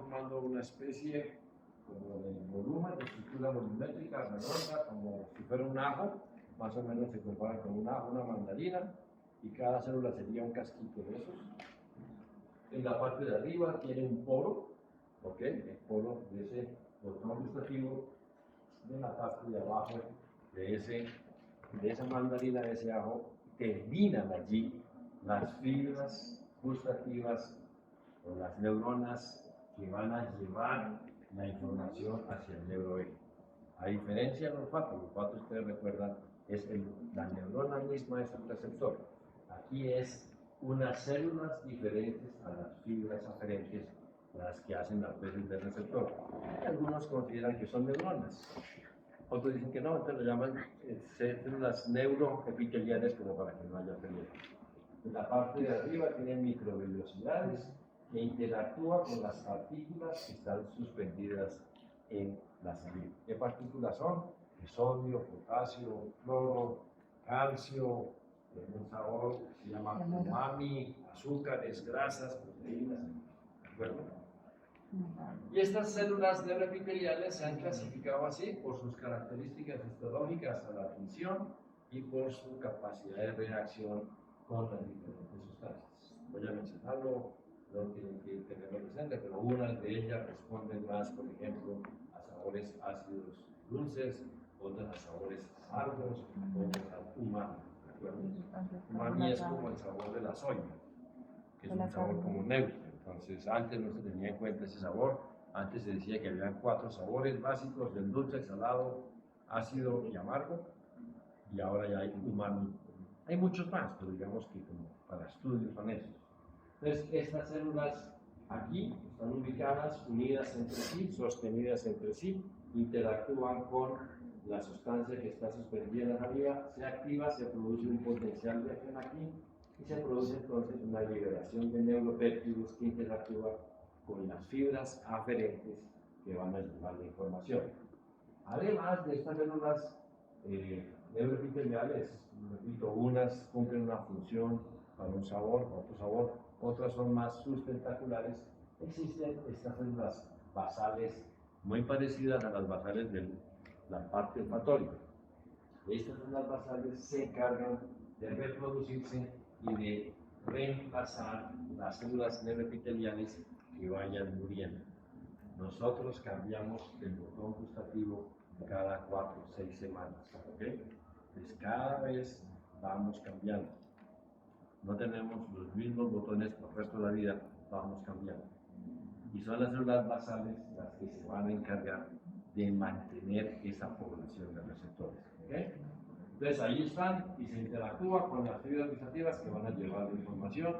formando una especie como de volumen, de estructura volumétrica, redonda, como si fuera un ajo, más o menos se compara con un ajo, una mandarina, y cada célula sería un casquito de esos. En la parte de arriba tiene un poro, ¿ok? El poro de ese botón gustativo. En la parte de abajo de esa mandarina, de ese ajo, terminan allí las fibras gustativas o las neuronas que van a llevar la información hacia el neuroeje. A diferencia del olfato, ustedes recuerdan, es la neurona misma es el receptor. Aquí es unas células diferentes a las fibras aferentes las que hacen las veces del receptor. Algunos consideran que son neuronas, otros dicen que no, entonces lo llaman células neuroepiteliales, como para que no haya pelea. En la parte de arriba tienen microvellosidades que interactúan con las partículas que están suspendidas en la saliva. ¿Qué partículas son? Sodio, potasio, cloro, calcio, un sabor que se llama umami, azúcares, grasas, proteínas. ¿De acuerdo? Y estas células neuroepiteliales se han clasificado así por sus características histológicas a la función y por su capacidad de reacción con las diferentes sustancias. Voy a mencionarlo, no tienen que tenerlo presente, pero unas de ellas responden más, por ejemplo, a sabores ácidos dulces, otras a sabores amargos, otras a umami. Umami es como el sabor de la soya, que es un sabor como neutro. Entonces, antes no se tenía en cuenta ese sabor. Antes se decía que había 4 sabores básicos del dulce, salado, ácido y amargo. Y ahora ya hay umami. Hay muchos más, pero digamos que como para estudios son esos. Entonces, estas células aquí están ubicadas, unidas entre sí, sostenidas entre sí, interactúan con la sustancia que está suspendida en la saliva, se activa, se produce un potencial de acción aquí, y se produce entonces una liberación de neuropéptidos que interactúa con las fibras aferentes que van a llevar la información. Además de estas células neuroepiteliales, repito, unas cumplen una función para un sabor, para otro sabor, otras son más sustentaculares. Existen estas células basales muy parecidas a las basales de la parte olfatoria. Estas células basales se encargan de reproducirse y de reemplazar las células neuroepiteliales que vayan muriendo. Nosotros cambiamos el botón gustativo cada 4 o 6 semanas, ¿ok? Pues cada vez vamos cambiando. No tenemos los mismos botones por el resto de la vida, vamos cambiando. Y son las células basales las que se van a encargar de mantener esa población de receptores, ¿ok? Entonces ahí están y se interactúa con las fibras gustativas que van a llevar la información.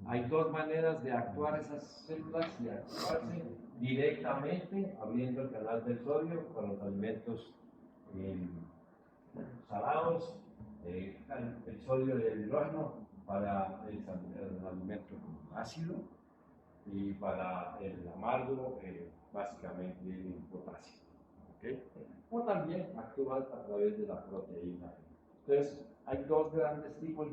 Hay 2 maneras de actuar esas células, de actuarse directamente, abriendo el canal del sodio con los alimentos salados, el sodio y el hidrógeno para el alimento ácido, y para el amargo, básicamente el potasio. ¿Okay? O también actúan a través de la proteína. Entonces, hay 2 grandes tipos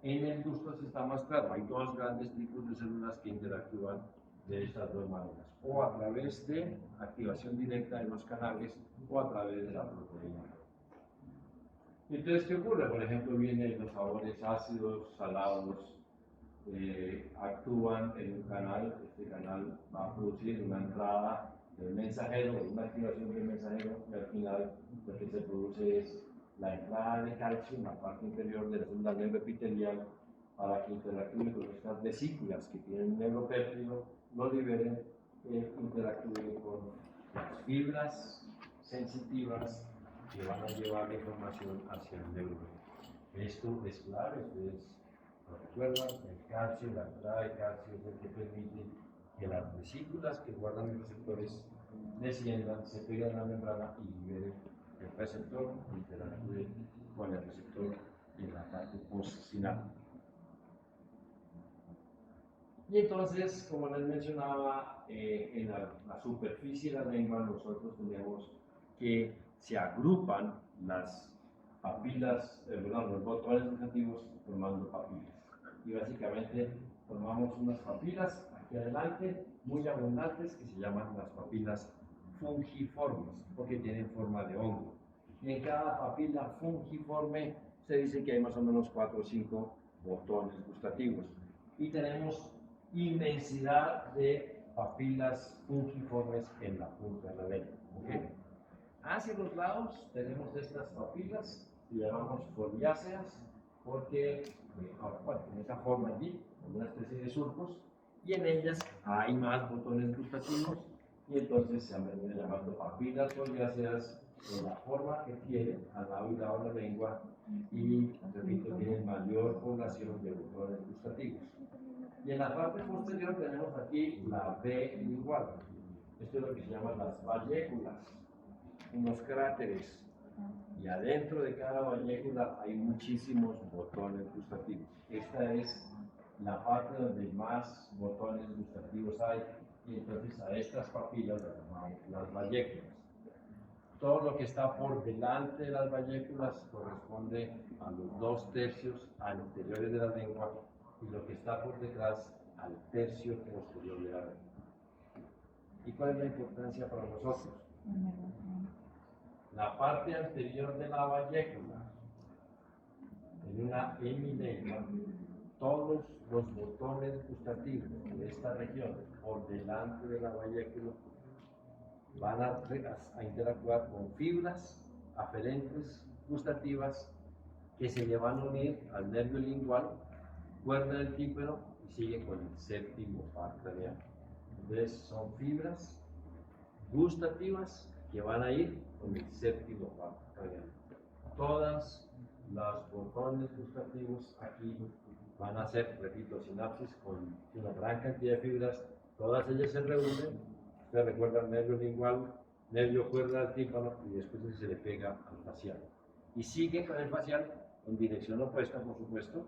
en el gusto se está más claro, hay 2 grandes tipos de células que interactúan de estas 2 maneras, o a través de activación directa de los canales, o a través de la proteína. Entonces, ¿qué ocurre? Por ejemplo, vienen los sabores ácidos, salados, actúan en un canal, este canal va a producir una entrada del mensajero, una activación del mensajero, y al final lo que se produce es la entrada de calcio en la parte inferior de la célula neuroepitelial para que interactúe con estas vesículas que tienen neuropéptido, lo liberen e interactúen con las fibras sensitivas que van a llevar la información hacia el neurón. Esto es clave, ustedes lo recuerdan, el calcio, la entrada de calcio es el que permite que las vesículas que guardan los receptores desciendan, se peguen a la membrana y liberen el receptor, interactúe con el receptor en la parte postsináptica. Y entonces, como les mencionaba, en la superficie de la lengua nosotros tenemos que se agrupan las papilas, los botones gustativos formando papilas. Y básicamente formamos unas papilas aquí adelante muy abundantes que se llaman las papilas fungiformes, porque tienen forma de hongo. Y en cada papila fungiforme se dice que hay más o menos 4 o 5 botones gustativos. Y tenemos inmensidad de papilas fungiformes en la punta de la lengua. ¿Okay? Hacia los lados tenemos estas papilas que llamamos foliáceas, porque bueno, en esa forma allí, una especie de surcos, y en ellas hay más botones gustativos, y entonces se han venido llamando papilas foliáceas en la forma que tienen al lado y lado de la lengua, y repito, tienen mayor población de botones gustativos. Y en la parte posterior tenemos aquí la B lingual. Esto es lo que se llama las valléculas, unos cráteres. Y adentro de cada vallécula hay muchísimos botones gustativos. Esta es la parte donde más botones gustativos hay. Y entonces a estas papilas las llamamos las valléculas. Todo lo que está por delante de las valléculas corresponde a los 2/3 anteriores de la lengua, y lo que está por detrás al tercio posterior de la lengua. ¿Y cuál es la importancia para nosotros? La parte anterior de la vallécula, en una hemilengua, todos los botones gustativos de esta región por delante de la vallécula van a interactuar con fibras aferentes gustativas que se le van a unir al nervio lingual, cuerda del tímpano, y sigue con el séptimo par craneano. Entonces son fibras gustativas que van a ir con el séptimo par craneano. Todas los botones gustativos aquí van a hacer, repito, sinapsis con una gran cantidad de fibras. Todas ellas se reúnen. Ustedes recuerdan nervio lingual, nervio cuerda del tímpano, y después se le pega al facial. Y sigue con el facial en dirección opuesta, por supuesto,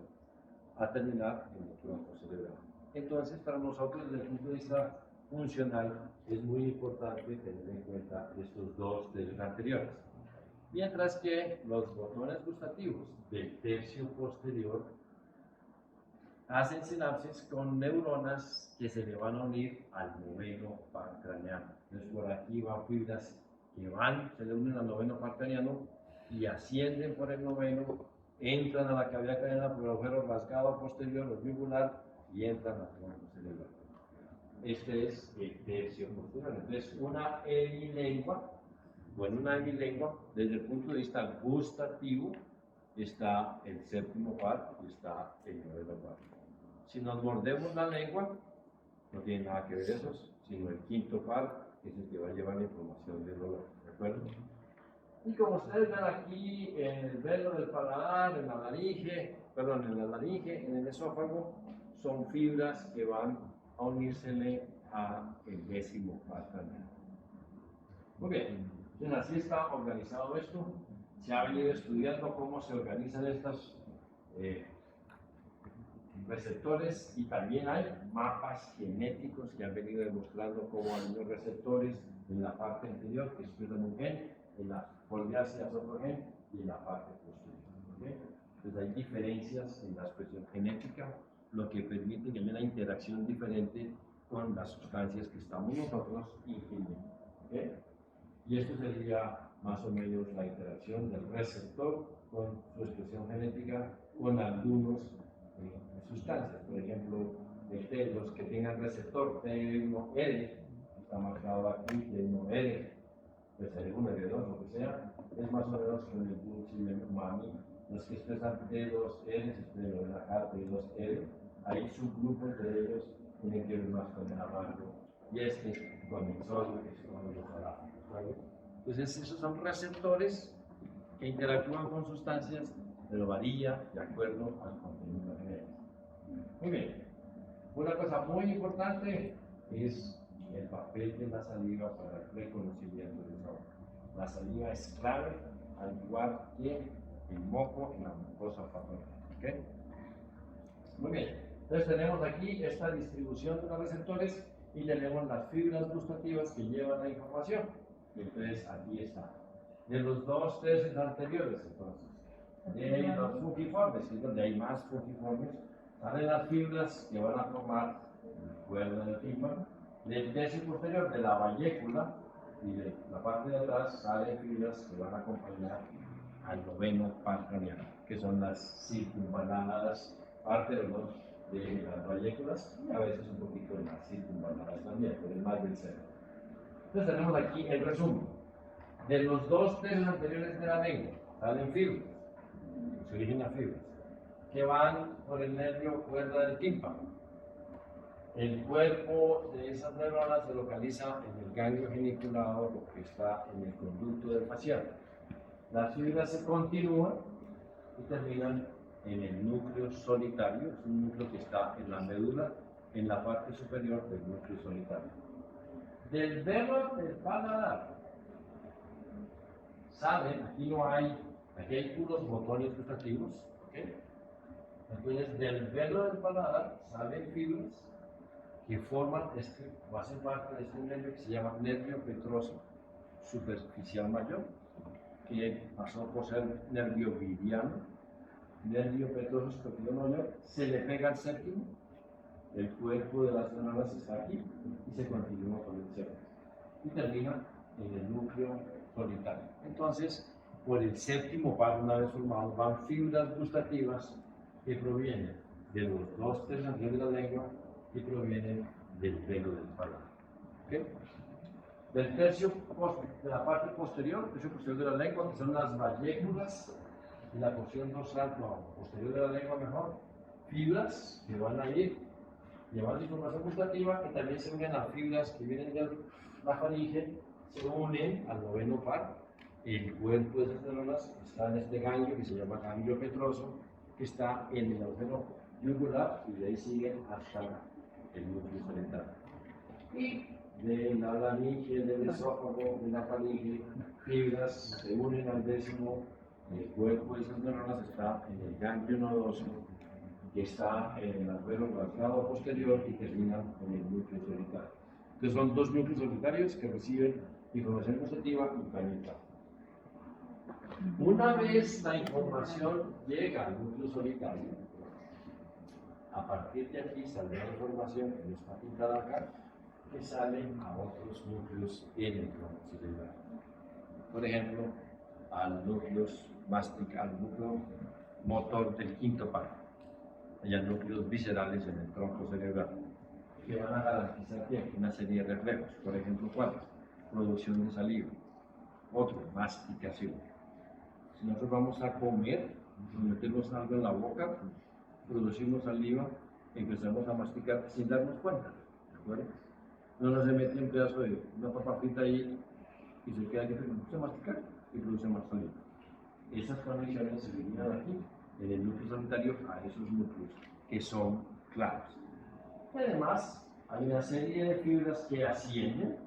a terminar en el tronco cerebral. Entonces, para nosotros, desde el punto de vista funcional, es muy importante tener en cuenta estos 2/3 anteriores. Mientras que los botones gustativos del tercio posterior hacen sinapsis con neuronas que se le van a unir al noveno par craneano. Entonces, por aquí van fibras que se le unen al noveno par craneano y ascienden por el noveno, entran a la cavidad craneana por el agujero rasgado posterior o yugular y entran al tronco cerebral. Este es el tercio posterior. Entonces, una hemilengua, desde el punto de vista gustativo, está el séptimo par y está el noveno par. Si nos mordemos la lengua, no tiene nada que ver eso, sino el quinto par, que es el que va a llevar la información del dolor. ¿De acuerdo? Y como ustedes ven aquí, en el velo del paladar, en la laringe, en el esófago, son fibras que van a unírsele a el décimo par craneano. Muy bien, entonces así está organizado esto. Se ha venido estudiando cómo se organizan estos receptores, y también hay mapas genéticos que han venido demostrando cómo hay unos receptores en la parte anterior que expresan un gen, en las foliáceas otro gen y en la parte posterior. ¿Okay? Entonces hay diferencias en la expresión genética, lo que permite que haya una interacción diferente con las sustancias que estamos nosotros ingiriendo. ¿Okay? Y esto sería más o menos la interacción del receptor con su expresión genética con algunos sustancias. Por ejemplo, los que tengan receptor T1R, está marcado aquí T1R, pues L1, L2, lo que sea, es más o menos con el dulce umami. Los que expresan T2R, se expresan acá T2R, hay subgrupos de ellos tienen que ver más con el amargo, y con el sodio, que es con los arábicos. Entonces, esos son receptores que interactúan con sustancias, pero varía de acuerdo al contenido genético. Muy bien. Una cosa muy importante es el papel de la saliva para el reconocimiento del sabor. La saliva es clave, al igual que el moco en la mucosa facial. ¿Okay? Muy bien. Entonces tenemos aquí esta distribución de los receptores y tenemos las fibras gustativas que llevan la información. Y entonces aquí está. De los 2/3 anteriores, entonces, de los fungiformes, que es donde hay más fungiformes, salen las fibras que van a formar la cuerda del tímpano, Del tercio posterior de la vallécula y de la parte de atrás salen fibras que van a acompañar al noveno par craneal, que son las circunvaladas, parte de las valléculas y a veces un poquito de las circunvaladas también, pero es más del cerebro. Entonces tenemos aquí el resumen. De los dos tercios anteriores de la lengua salen fibras, se originan fibras, que van por el nervio cuerda del tímpano. El cuerpo de esas neuronas se localiza en el ganglio geniculado, lo que está en el conducto del facial. Las fibras se continúan y terminan en el núcleo solitario, es un núcleo que está en la médula, en la parte superior del núcleo solitario. Del velo del paladar salen, aquí hay puros botones gustativos, ¿okay? Entonces del velo del paladar salen fibras que forman o hacen parte de este nervio que se llama nervio petroso superficial mayor, que pasó por ser nervio viviano, nervio petroso superficial mayor, se le pega al séptimo, el cuerpo de las neuronas está aquí y se continúa con el séptimo y termina en el núcleo solitario. Entonces, por el séptimo par, una vez formado, van fibras gustativas que provienen de los dos tercios anteriores de la lengua y provienen del velo del paladar. ¿Okay? Del de la parte posterior, tercio posterior de la lengua, que son las valléculas y la porción dorsal, posterior de la lengua mejor, fibras que van a ir llevando información gustativa, que también se unen a fibras que vienen de la faringe, se unen al noveno par. El cuerpo de esas neuronas está en este ganglio que se llama ganglio petroso, que está en el agujero yugular y de ahí siguen hasta el núcleo solitario. Y de la laringe, del esófago, de la faringe, fibras se unen al décimo. El cuerpo de esas neuronas está en el ganglio nodoso, que está en el agujero rasgado posterior y termina en el núcleo solitario. Entonces son dos núcleos solitarios que reciben información gustativa y planeta. Una vez la información llega al núcleo solitario, a partir de aquí saldrá la información que está pintada acá, que salen a otros núcleos en el tronco cerebral. Por ejemplo, al núcleo motor del quinto par. Hay núcleos viscerales en el tronco cerebral que van a garantizar una serie de reflejos. Por ejemplo, ¿cuáles? Producción de saliva. Otro, masticación. Si nosotros vamos a comer, nos metemos algo en la boca, producimos saliva, empezamos a masticar sin darnos cuenta. ¿De acuerdo? No nos se mete un pedazo de una papa frita ahí y se queda que se masticar y produce más saliva. Esas conexiones se eliminan aquí, en el núcleo solitario, a esos núcleos que son claros. Y además, hay una serie de fibras que ascienden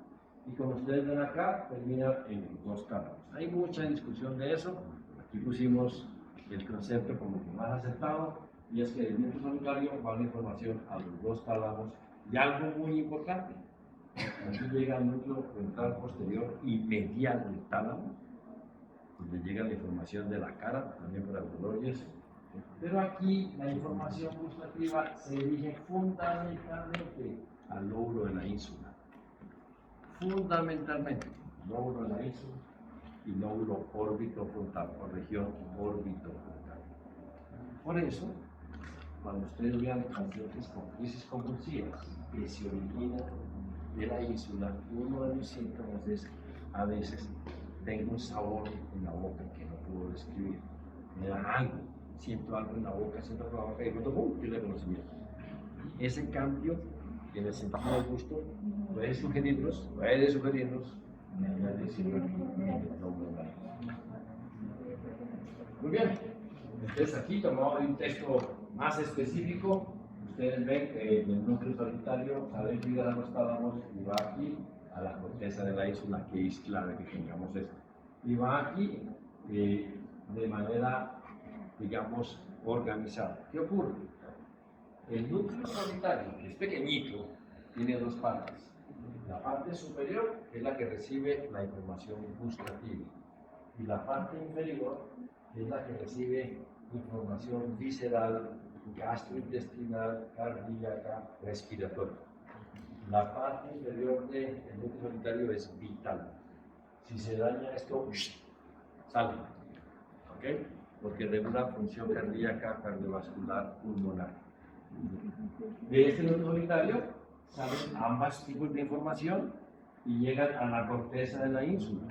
y como ustedes ven acá, terminan en los dos tálamos. Hay mucha discusión de eso. Aquí pusimos el concepto como que más aceptado, y es que del núcleo solitario va la información a los dos tálamos. Y algo muy importante, aquí llega el núcleo ventral posterior y medial del tálamo, donde llega la información de la cara, también por alveoloyes. Pero aquí la información gustativa se dirige fundamentalmente al lóbulo de la ínsula. Fundamentalmente, lóbulo de la ínsula y lóbulo órbito-frontal, o región órbito-frontal. Por eso, cuando ustedes vean pacientes con crisis convulsivas que se originan de la ínsula, uno de los síntomas es a veces tengo un sabor en la boca que no puedo describir, me da algo, siento algo en la boca, siento por la boca y de pronto pierde conocimiento. Ese cambio en el sentido del gusto puede sugerirnos una lesión en el lóbulo de la ínsula. Muy bien, entonces aquí tomado un texto más específico, ustedes ven que en el núcleo solitario sale fibra de los tálamos y va aquí a la corteza de la ínsula, que es clave que tengamos esto. Y va aquí de manera, digamos, organizada. ¿Qué ocurre? El núcleo solitario, que es pequeñito, tiene dos partes. La parte superior, que es la que recibe la información gustativa, y la parte inferior, que es la que recibe información visceral, gastrointestinal, cardíaca, respiratoria. La parte inferior del núcleo solitario es vital. Si se daña esto, sale, ¿ok? Porque regula función cardíaca, cardiovascular, pulmonar. De este núcleo solitario salen ambos tipos de información y llegan a la corteza de la ínsula.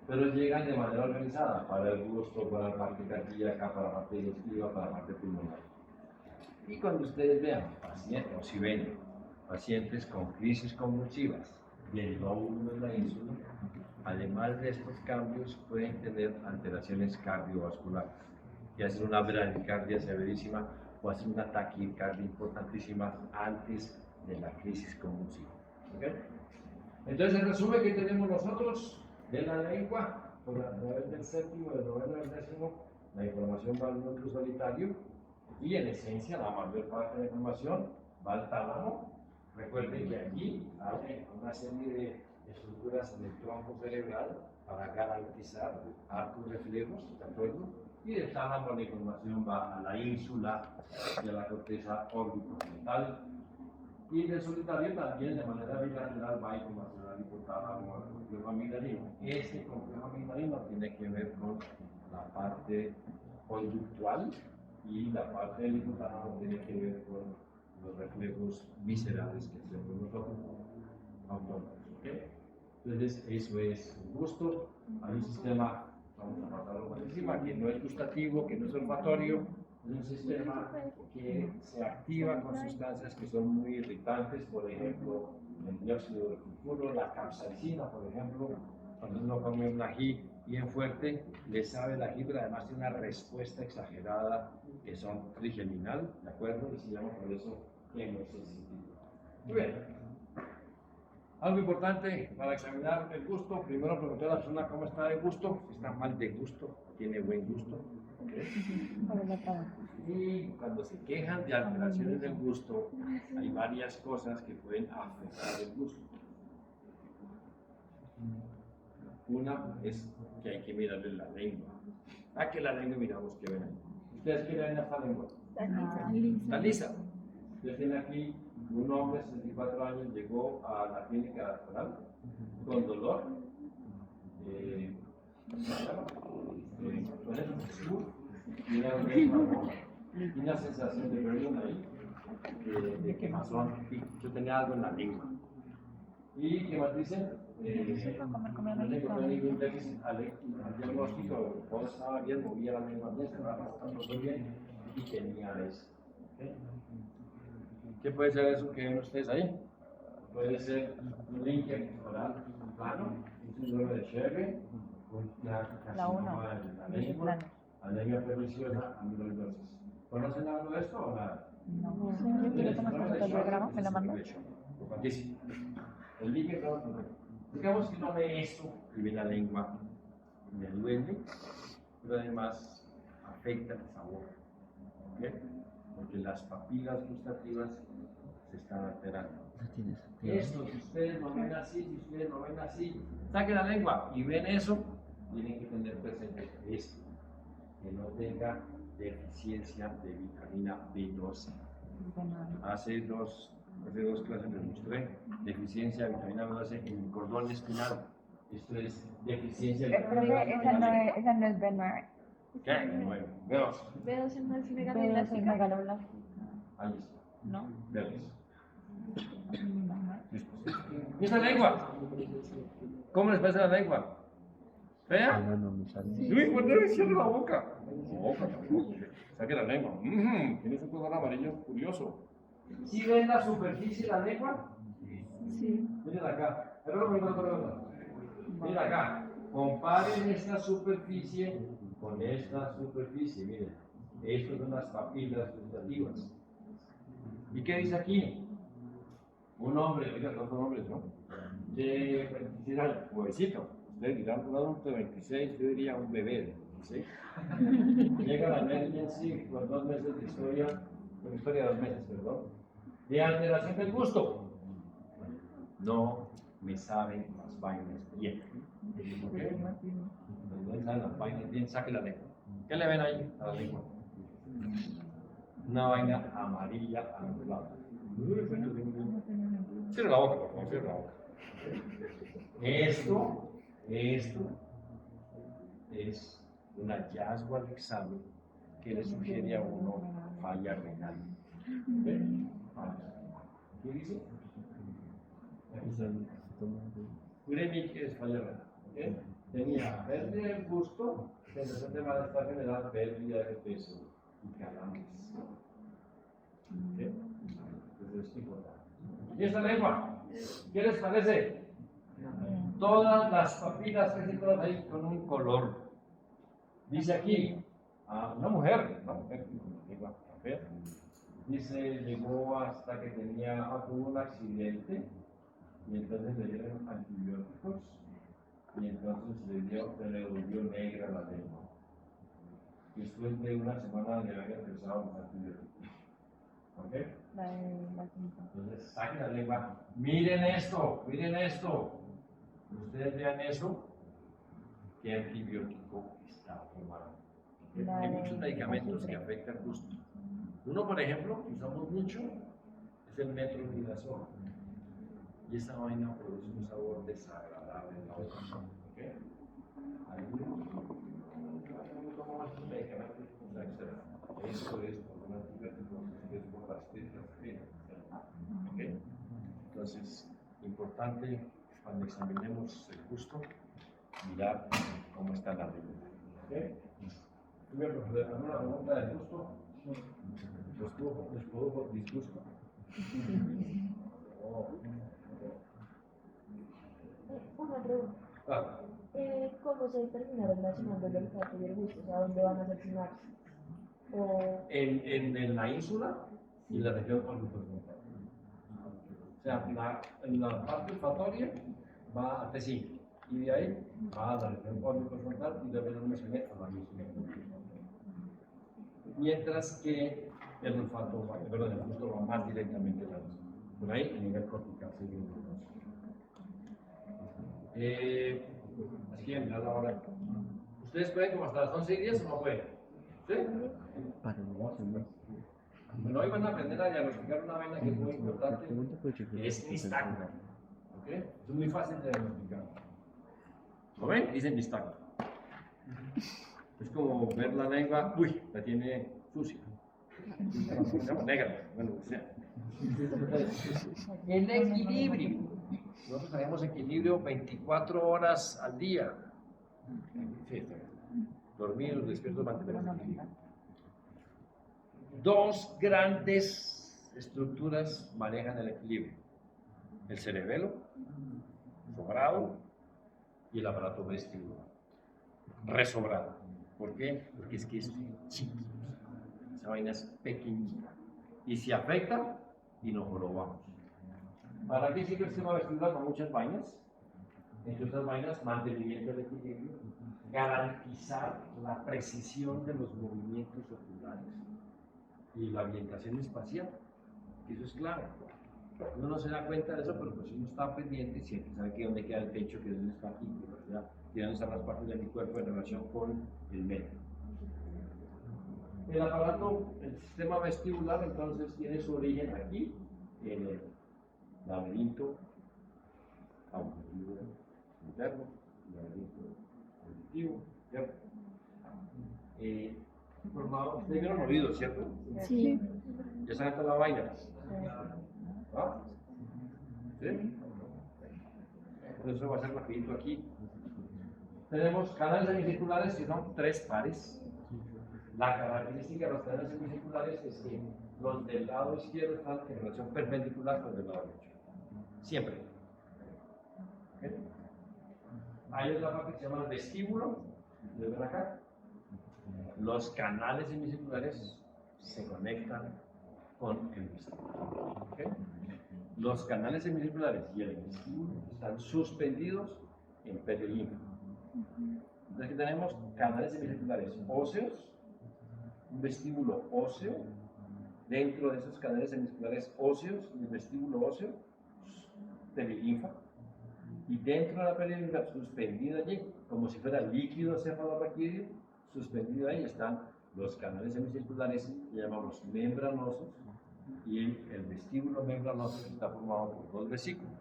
Pero llegan de manera organizada para el gusto, para la parte cardíaca, para la parte digestiva, para la parte pulmonar. Y cuando ustedes vean pacientes, o si ven pacientes con crisis convulsivas del lóbulo de la ínsula, además de estos cambios pueden tener alteraciones cardiovasculares, y hacer una bradicardia severísima o hacer una taquicardia importantísima antes de la crisis convulsiva. ¿Okay? Entonces, el resumen que tenemos nosotros de la lengua, a través del séptimo, del noveno y del décimo, la información va al núcleo solitario y en esencia la mayor parte de la información va al tálamo. Recuerden que aquí hay una serie de estructuras en el tronco cerebral para garantizar arcos reflejos, ¿de acuerdo? Y del tálamo la información va a la ínsula y a la corteza orbitofrontal. Y del solitario también de manera bilateral va a información al hipotálamo, al complejo amigdalino. Este complejo amigdalino tiene que ver con la parte conductual y la parte del hipotálamo tiene que ver con los reflejos viscerales que tenemos nosotros autónomos. ¿Okay? Entonces, eso es un gusto. Hay un sistema, vamos a pasarlo por encima, que no es gustativo, que no es olfatorio. Es un sistema que se activa con sustancias que son muy irritantes, por ejemplo, el dióxido de sulfuro, la capsaicina, por ejemplo. Cuando uno come un ají bien fuerte, le sabe el ají, pero además tiene una respuesta exagerada que son trigeminal, ¿de acuerdo? Y se llama por eso hemosensitivo. Muy bien. Algo importante para examinar el gusto, primero preguntar a la persona cómo está de gusto, si está mal de gusto, tiene buen gusto. Y cuando se quejan de alteraciones del gusto, hay varias cosas que pueden afectar el gusto. Una es que hay que mirarle la lengua. ¿A qué la lengua miramos que ven ahí? ¿Ustedes qué ven esta lengua? Está lisa. Usted tiene aquí un hombre de 64 años, llegó a la clínica doctoral con dolor. Y una sensación de presión ahí, de quemazón. Yo tenía algo en la lengua. ¿Y qué más dicen? No le ningún déficit al diagnóstico, todo estaba bien, movía la lengua bien, cerraba todo bien y tenía eso. ¿Okay? ¿Qué puede ser eso que ven ustedes ahí? Puede ser un líquido oral plano, un síndrome de Sherry, una carcinoma de la lengua, anemia perniciosa, amiloidosis. ¿Conocen algo de esto o nada? No, ¿quieres tomar foto del diagrama? ¿Me la mandas? El líquido, digamos que no ve esto, y ve la lengua, me duele, pero además afecta el sabor. ¿Okay? Porque las papilas gustativas se están alterando. Esto, si ustedes lo ven así, si ustedes lo ven así, saquen la lengua y ven eso, tienen que tener presente esto, que no tenga deficiencia de vitamina B12. Hace dos clases les mostré deficiencia de vitamina B12 en el cordón espinal. Esto es deficiencia de vitamina B12. Esa no es B9. ¿Qué? Bueno, veamos. B12 no es megaloblástica. Ahí está. No. Veamos. ¿Y esta lengua? ¿Cómo les parece la lengua? ¿Fea? Uy, ¿por qué le cierra la boca? Saque la lengua. Tienes un color amarillo curioso. ¿Sí ven la superficie de la lengua? Sí. Miren acá. Miren acá. Comparen esta superficie con esta superficie. Miren. Estas son las papilas gustativas. ¿Y qué dice aquí? Un hombre, oiga, dos hombres, ¿no? De 26 años, jovencito. Usted dirá un adulto de 26, yo diría un bebé de 26. Llega a la emergency con 2 meses de historia, con historia de 2 meses, perdón, de alteración del gusto. No me saben las vainas bien. ¿Okay? No me saben las vainas bien, saque la lengua. ¿Qué le ven ahí a la lengua? Una vaina amarilla anulada. Cierra la boca, por favor, cierra la boca. Esto es un hallazgo al examen que le sugiere a uno falla renal. ¿Qué dice? Uremic es falla renal. ¿Okay? Tenía pérdida del gusto, sensación de malestar general, pérdida de peso y calambres. ¿Okay? Entonces es importante. ¿Y esta lengua? ¿Qué les parece? Todas las papilas que se encuentran ahí con un color. Dice aquí, a una mujer con lengua café, dice, llegó hasta que tuvo un accidente y entonces le dieron antibióticos y entonces se le volvió negra la lengua. Después de una semana le había empezado los antibióticos. ¿Ok? Entonces saquen la lengua. Miren esto, miren esto. Ustedes vean eso. ¿Qué antibiótico está tomando? Hay muchos medicamentos que afectan el gusto. Uno, por ejemplo, que usamos mucho, es el metronidazol. Y esa vaina produce un sabor desagradable en la boca. ¿Okay? Algunos tomamos estos medicamentos con la externa. Esto es por un antibiótico, es por las tetracinas. ¿Okay? Entonces, importante cuando examinemos el gusto, mirar cómo está la lengua. ¿Okay? Primero, una pregunta del gusto. ¿Les produjo disgusto? Una pregunta. Claro. ¿Cómo se termina relacionando el olfato y el gusto? O sea, ¿dónde van a asesinarse? En la ínsula y en la región orbitofrontal. O sea, en la parte olfatoria va a T5 y de ahí va a la región orbitofrontal y luego lo mencioné a la misma. Mientras que el olfato, el gusto va más directamente a la ínsula. Por ahí, a nivel cortical, sí, así que mirar la hora. ¿Ustedes pueden como hasta las 11:10 o no pueden? ¿Sí? Bueno, hoy van a aprender a diagnosticar una vaina que es muy importante, que es nistagmo. ¿Ok? Es muy fácil de diagnosticar. ¿Lo ven? Dicen nistagmo. Es como ver la lengua, uy, la tiene sucia. Negra, bueno, o sea. El equilibrio. Nosotros tenemos equilibrio 24 horas al día. Sí, dormidos, despiertos, mantenemos el equilibrio. Dos grandes estructuras manejan el equilibrio: el cerebelo, sobrado, y el aparato vestibular, resobrado. ¿Por qué? Porque es que es chiquito, esa vaina es pequeñita y se afecta y nos jorobamos. ¿Para qué sirve el sistema vestibular? Con muchas vainas. Entre otras vainas, mantenimiento del equilibrio, garantizar la precisión de los movimientos oculares y la orientación espacial. Eso es clave. Uno no se da cuenta de eso, pero pues uno está pendiente y siempre sabe que dónde queda el pecho, que dónde está aquí, que dónde están las partes de mi cuerpo en relación con el medio. El aparato, el sistema vestibular, entonces tiene su origen aquí, en el laberinto auditivo interno, laberinto auditivo, ¿cierto? Formado, ustedes vieron oídos, ¿cierto? Sí. Ya saben toda la vaina. ¿Ah? ¿Sí? Entonces eso va a ser rapidito aquí. Tenemos canales semicirculares que son 3 pares. La característica de los canales semicirculares es que los del lado izquierdo están en relación perpendicular con el del lado derecho. Siempre. ¿Okay? Hay otra parte que se llama el vestíbulo. ¿Lo ven acá? Los canales semicirculares se conectan con el vestíbulo. ¿Okay? Los canales semicirculares y el vestíbulo están suspendidos en periolinfo. Entonces aquí tenemos canales semicirculares óseos, un vestíbulo óseo, dentro de esos canales semicirculares óseos y el vestíbulo óseo, perilinfa, y dentro de la perilinfa, suspendido allí, como si fuera líquido cefalorraquídeo, suspendido ahí están los canales semicirculares, que llamamos membranosos, y el vestíbulo membranoso está formado por dos vesículos,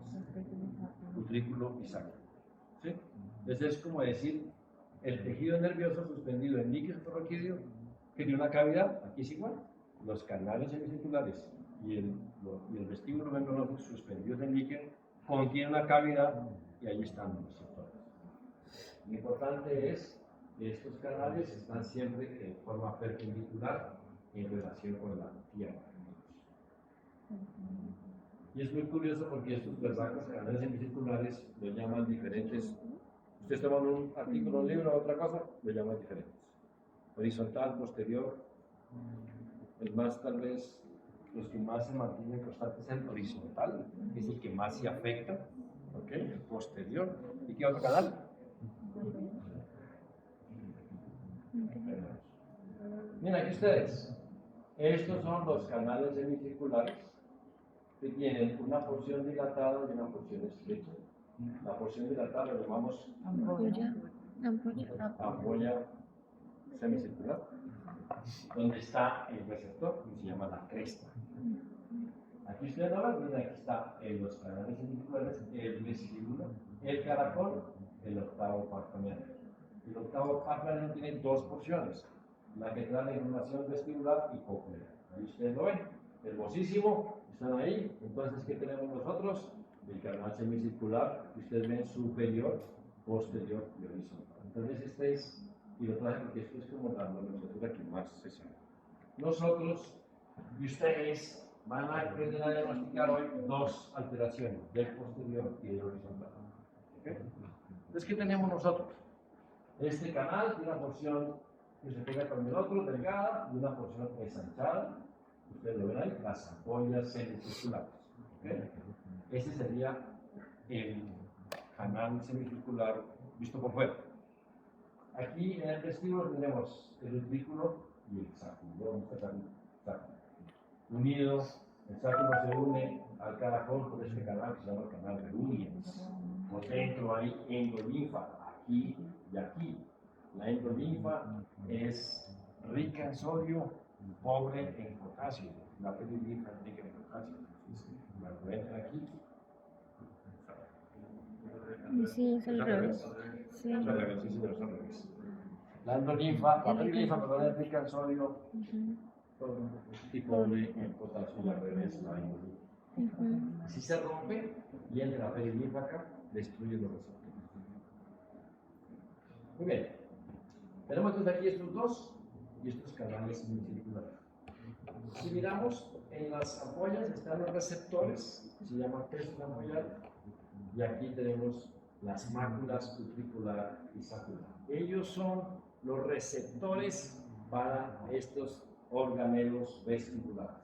utrículo y sacro. ¿Sí? Entonces es como decir, el tejido nervioso suspendido en líquido ferroquídeo que tiene una cavidad, aquí es igual, los canales semicirculares y el vestíbulo membranoso suspendidos en líquido contiene una cavidad y ahí están los receptores. Lo importante es que estos canales están siempre en forma perpendicular en relación con la tierra. Y es muy curioso porque estos verdacos canales semicirculares lo llaman diferentes. Ustedes toman un artículo, un libro o otra cosa, lo llaman diferentes. Horizontal, posterior, el más tal vez, los que más se mantienen constantes es el horizontal, que es el que más se afecta, ¿ok? El posterior. ¿Y qué otro canal? Miren aquí ustedes, estos son los canales semicirculares que tienen una porción dilatada y una porción estrecha. La porción dilatada la llamamos ampolla semicircular, donde está el receptor, que se llama la cresta. Aquí ustedes lo ven, miren, aquí está en los canales semicirculares el vestíbulo, el caracol, el octavo parto. El octavo parto tiene dos porciones, la que trae la información vestibular y coclear. Ahí ustedes lo ven, hermosísimo, están ahí. Entonces, ¿qué tenemos nosotros? El canal semicircular, que ustedes ven superior, posterior y horizontal. Entonces, este es, y lo traje porque esto es como la nomenclatura que más se sabe. Nosotros y ustedes van a aprender a diagnosticar hoy dos alteraciones, del posterior y del horizontal. ¿Okay? Entonces, ¿qué tenemos nosotros? Este canal tiene una porción que se pega con el otro, delgada, y una porción ensanchada. Ustedes lo ven ahí, las ampollas semicirculares. ¿Okay? Este sería el canal semicircular visto por fuera. Aquí en el vestíbulo tenemos el utrículo y el sacro. Unido, el sacro se une al caracol por este canal que se llama el canal de Williams. Por dentro hay endolinfa, aquí y aquí. La endolinfa es rica en sodio, pobre en potasio. La perilinfa es rica en potasio. La encuentran aquí. Sí, es al revés. Sí. Es al revés, sí, señor, es al revés. La endolinfa, la perilinfa, perdón, es rica en sodio y pobre en potasio y al revés la endolinfa. Si se rompe y entra la perilinfa acá, destruye los receptores. Muy bien. Tenemos entonces aquí estos dos y estos canales semicirculares. Si miramos, en las ampollas están los receptores, se llaman cresta ampollar, y aquí tenemos las máculas utricular y sacral. Ellos son los receptores para estos organelos vestibulares.